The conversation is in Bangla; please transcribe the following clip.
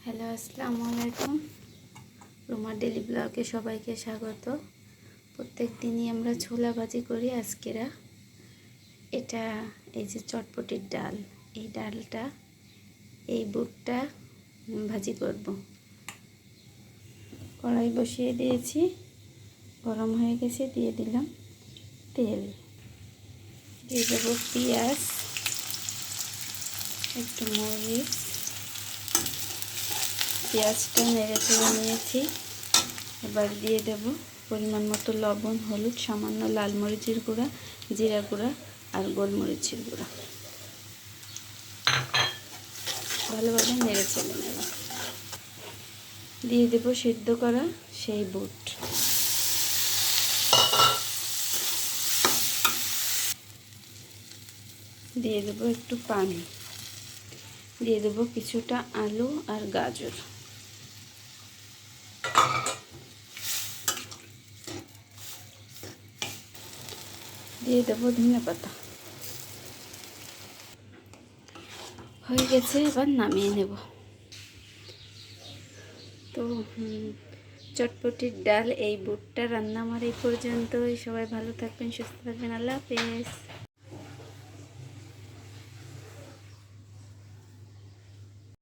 হ্যালো, আসসালামু আলাইকুম। রুমা ডেলি ব্লগে সবাইকে স্বাগত। প্রত্যেক দিনই আমরা ছোলা ভাজি করি। আজকেরা এটা এই যে চটপটির ডাল, এই ডালটা, এই বুটটা ভাজি করব। কড়াই বসিয়ে দিয়েছি, গরম হয়ে গেছে, দিয়ে দিলাম তেল, দিয়ে দেবো পেঁয়াজ, একটু মরিচ, পেঁয়াজটা নেড়ে চেড়ে নিয়েছি। এবার দিয়ে দেব পরিমাণ মতো লবণ, হলুদ, সামান্য লাল মরিচের গুঁড়া, জিরা গুঁড়া আর গোলমরিচের গুঁড়া। ভালোভাবে নেড়ে চেড়ে নেব। দিয়ে দেব সিদ্ধ করা সেই বুট। দিয়ে দেব একটু পানি, দিয়ে দেব কিছুটা আলু আর গাজর। দিয়ে দেবো ধনেপাতা। হয়ে গেছে, এবার নামিয়ে নেব। তো চটপটির ডাল, এই বুটটা রান্না আমার এই পর্যন্তই। সবাই ভালো থাকবেন, সুস্থ থাকবেন। আল্লাহ হাফেজ।